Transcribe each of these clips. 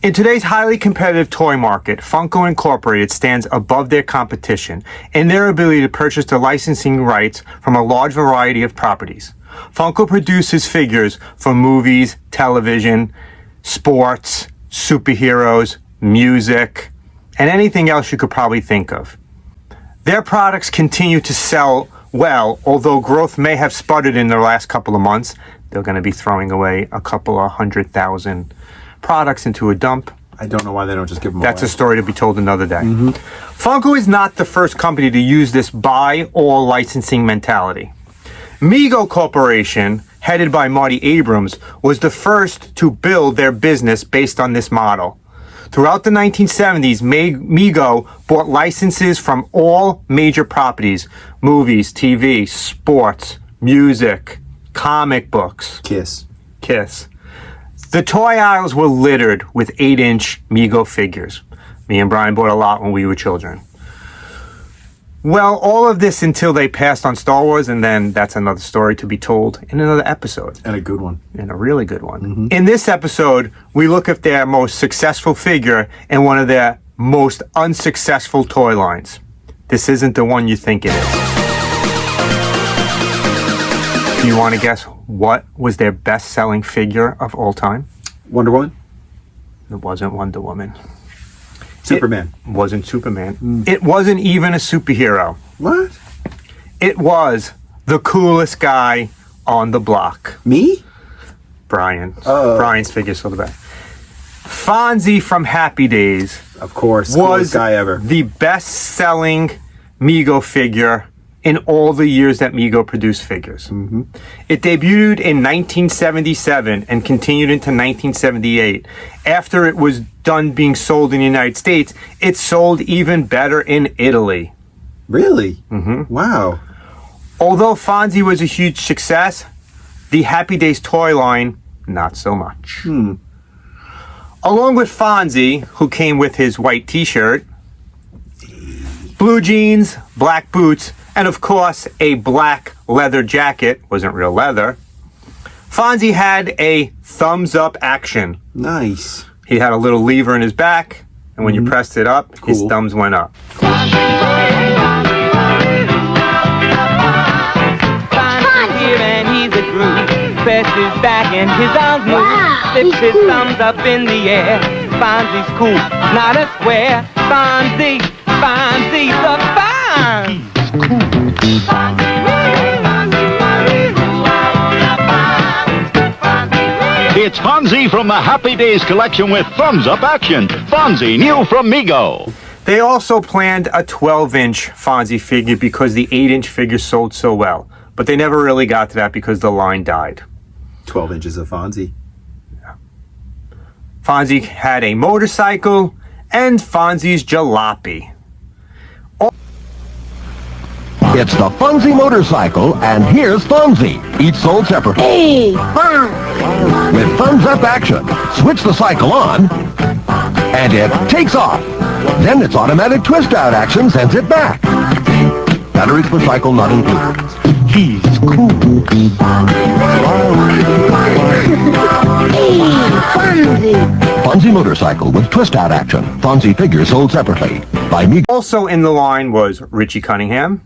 In today's highly competitive toy market, Funko Incorporated stands above their competition in their ability to purchase the licensing rights from a large variety of properties. Funko produces figures for movies, television, sports, superheroes, music, and anything else you could probably think of. Their products continue to sell well, although growth may have sputtered in the last couple of months. They're going to be throwing away a couple of 100,000 products into a dump. I don't know why they don't just give them That's away. a story to be told another day. Funko is not the first company to use this buy all licensing mentality. Mego Corporation, headed by Marty Abrams, was the first to build their business based on this model. Throughout the 1970s, Mego bought licenses from all major properties: movies, TV, sports, music, comic books. Kiss. The toy aisles were littered with 8-inch Mego figures. Me and Brian bought a lot when we were children. Well, all of this until they passed on Star Wars, and then that's another story to be told in another episode. And a good one. And a really good one. In this episode, we look at their most successful figure and one of their most unsuccessful toy lines. This isn't the one you think it is. Do you want to guess what was their best-selling figure of all time? Wonder Woman? It wasn't Wonder Woman. Superman? It wasn't Superman. It wasn't even a superhero. What? It was the coolest guy on the block. Me? Brian. Brian's figure's so the best. Fonzie from Happy Days Of course. was Coolest guy ever. the best-selling Mego figure in all the years that Mego produced figures. It debuted in 1977 and continued into 1978. After it was done being sold in the United States, it sold even better in Italy. Really? Wow. Although Fonzie was a huge success, the Happy Days toy line, not so much. Along with Fonzie, who came with his white t-shirt, blue jeans, black boots, and of course a black leather jacket, wasn't real leather, Fonzie had a thumbs up action. Nice. He had a little lever in his back, and when you pressed it up, his Cool. thumbs went up. Here and he's a groove. Press his back and his arms move. Wow, Flips he's his cool. thumbs up in the air. Fonzie's cool, not a square. Fonzie, Fonzie the Fonz. It's Fonzie from the Happy Days collection with thumbs up action. Fonzie, new from Mego. They also planned a 12-inch Fonzie figure because the 8-inch figure sold so well. But they never really got to that because the line died. 12 inches of Fonzie. Fonzie had a motorcycle and Fonzie's jalopy. It's the Fonzie motorcycle, and here's Fonzie, each sold separately. Hey, fun. With thumbs up action, switch the cycle on, and it takes off. Then its automatic twist out action sends it back. Batteries for cycle not included. He's cool. Hey, Fonzie. Fonzie motorcycle with twist out action. Fonzie figure sold separately by Mego. Also in the line was Richie Cunningham,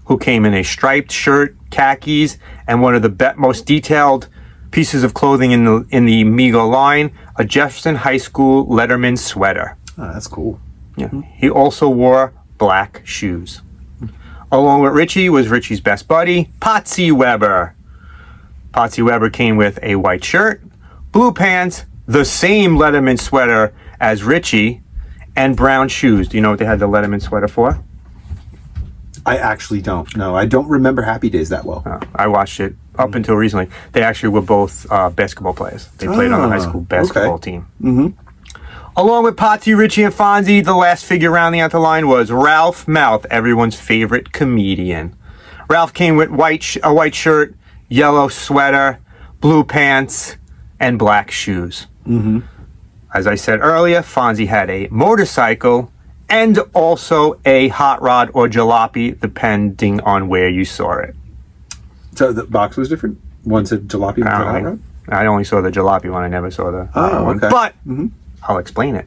who came in a striped shirt, khakis, and one of the most detailed pieces of clothing in the Mego line, a Jefferson High School Letterman sweater. Oh, that's cool. Yeah. He also wore black shoes. Along with Richie was Richie's best buddy, Potsy Weber. Potsy Weber came with a white shirt, blue pants, the same Letterman sweater as Richie, and brown shoes. Do you know what they had the Letterman sweater for? I actually don't know. I don't remember Happy Days that well. I watched it up until recently. They actually were both basketball players. They played on the high school basketball team. Along with Potsy, Richie, and Fonzie, the last figure rounding out the line was Ralph Mouth, everyone's favorite comedian. Ralph came with a white shirt, yellow sweater, blue pants, and black shoes. As I said earlier, Fonzie had a motorcycle and also a hot rod or jalopy, depending on where you saw it. So the box was different? One said jalopy and one said hot Apparently. rod? I only saw the jalopy one. I never saw the other one. okay. But I'll explain it.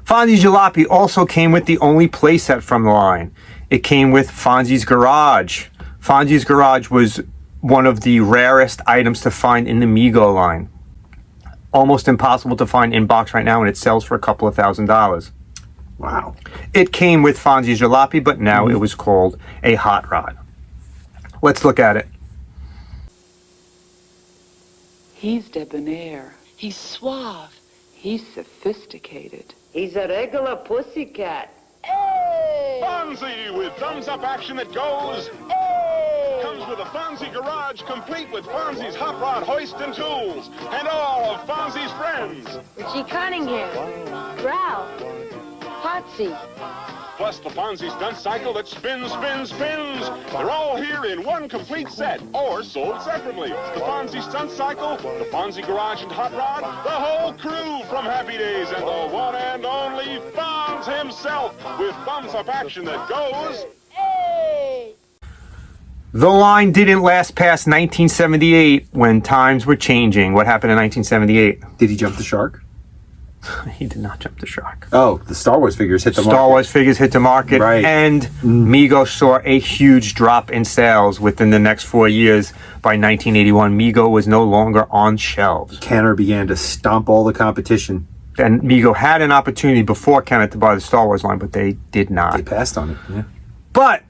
Fonzie's Jalopy also came with the only playset from the line. It came with Fonzie's Garage. Fonzie's Garage was one of the rarest items to find in the Mego line. Almost impossible to find in box right now, and it sells for a couple of $1,000s. Wow. It came with Fonzie's Jalopy, but now it was called a Hot Rod. Let's look at it. He's debonair. He's suave. He's sophisticated. He's a regular pussycat. Fonzie with thumbs-up action that goes. Comes with a Fonzie Garage complete with Fonzie's hot rod hoist and tools. And all of Fonzie's friends. Richie Cunningham, Ralph, Potsy. Plus the Fonzie stunt cycle that spins, spins, spins. They're all here in one complete set or sold separately. The Fonzie stunt cycle, the Fonzie Garage and hot rod, the whole crew from Happy Days, and the one and only Fonz himself with thumbs-up action that goes. The line didn't last past 1978 when times were changing. What happened in 1978? Did he jump the shark? He did not jump the shark. Oh, the Star Wars figures hit the market. Star Wars figures hit the market, Right. and Mego saw a huge drop in sales within the next 4 years. By 1981, Mego was no longer on shelves. Kenner began to stomp all the competition. And Mego had an opportunity before Kenneth to buy the Star Wars line, but they did not. They passed on it. Yeah. But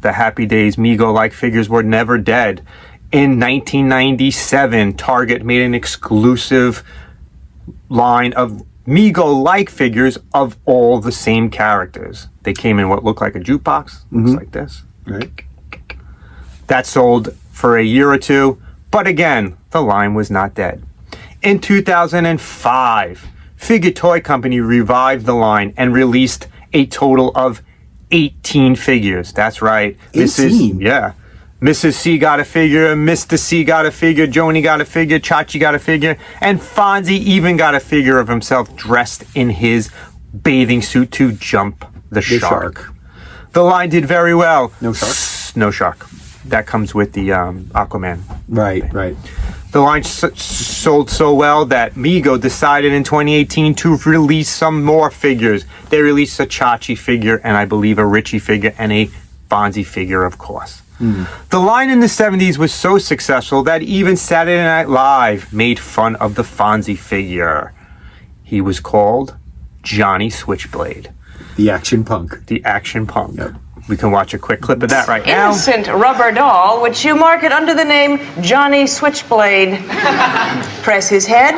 the Happy Days Mego-like figures were never dead. In 1997, Target made an exclusive line of Mego-like figures of all the same characters. They came in what looked like a jukebox, looks like this. Right. That sold for a year or two, but again, the line was not dead. In 2005, Figure Toy Company revived the line and released a total of 18 figures. That's right. 18? Mrs. C got a figure, Mr. C got a figure, Joni got a figure, Chachi got a figure, and Fonzie even got a figure of himself dressed in his bathing suit to jump the shark. The line did very well. No shark? No shark. That comes with the Aquaman. Right, right. The line sold so well that Mego decided in 2018 to release some more figures. They released a Chachi figure, and I believe a Richie figure, and a Fonzie figure, of course. The line in the 70s was so successful that even Saturday Night Live made fun of the Fonzie figure. He was called Johnny Switchblade. The action punk. The action punk. Yep. We can watch a quick clip of that right now. Innocent rubber doll, which you market under the name Johnny Switchblade. Press his head,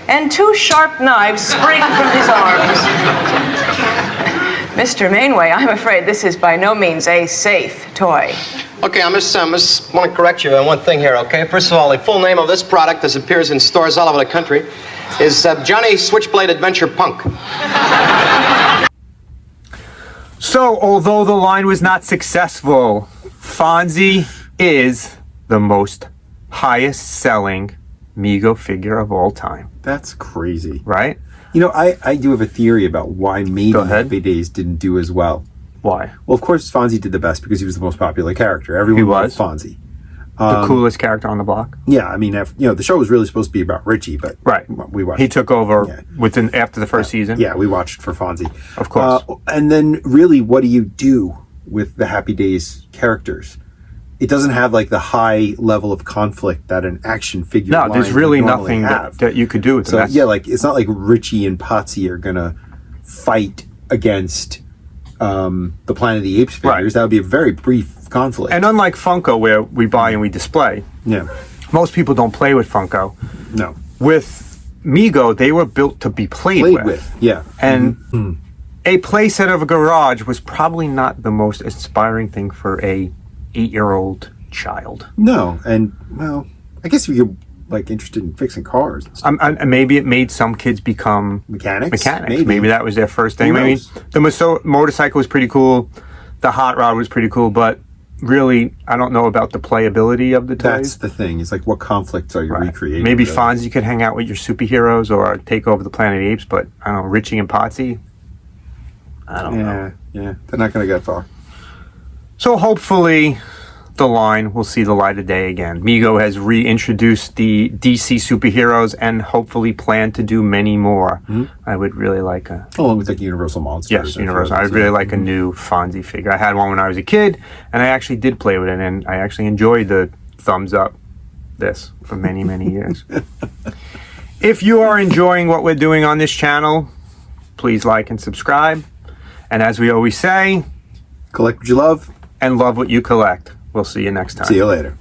and two sharp knives spring from his arms. Mr. Mainway, I'm afraid this is by no means a safe toy. Okay, I just want to correct you on one thing here, okay? First of all, the full name of this product, as appears in stores all over the country, is Johnny Switchblade Adventure Punk. So, although the line was not successful, Fonzie is the most highest selling Mego figure of all time. That's crazy. Right? You know, I do have a theory about why maybe Go ahead. Happy Days didn't do as well. Why? Well, of course, Fonzie did the best because he was the most popular character. Everyone loved Fonzie. The coolest character on the block. Yeah, I mean, the show was really supposed to be about Richie, but we watched. He took over after the first season. Yeah, we watched for Fonzie. Of course. And then, really, what do you do with the Happy Days characters? It doesn't have like the high level of conflict that an action figure. No, there's line really would normally nothing have. that you could do with So them. yeah, like it's not like Richie and Potsy are gonna fight against the Planet of the Apes figures. That would be a very brief conflict. And unlike Funko, where we buy and we display, most people don't play with Funko. No. With Mego, they were built to be played with. Yeah. And a playset of a garage was probably not the most inspiring thing for a 8-year-old child. No, and well, I guess if you're like interested in fixing cars and stuff. And maybe it made some kids become mechanics. Maybe that was their first thing. Who I mean, knows? the motorcycle was pretty cool. The hot rod was pretty cool, but really, I don't know about the playability of the toys. That's the thing. It's like, what conflicts are you recreating? Maybe really? Fonzie could hang out with your superheroes or take over the Planet of the Apes, but I don't know, Richie and Potsy, I don't know. Yeah, they're not going to get far. So hopefully the line will see the light of day again. Mego has reintroduced the DC superheroes and hopefully plan to do many more. I would really like a... Along with like Universal Monsters. Yes, Universal. I'd really like a new Fonzie figure. I had one when I was a kid, and I actually did play with it, and I actually enjoyed the thumbs up this for many, many years. If you are enjoying what we're doing on this channel, please like and subscribe. And as we always say, collect what you love and love what you collect. We'll see you next time. See you later.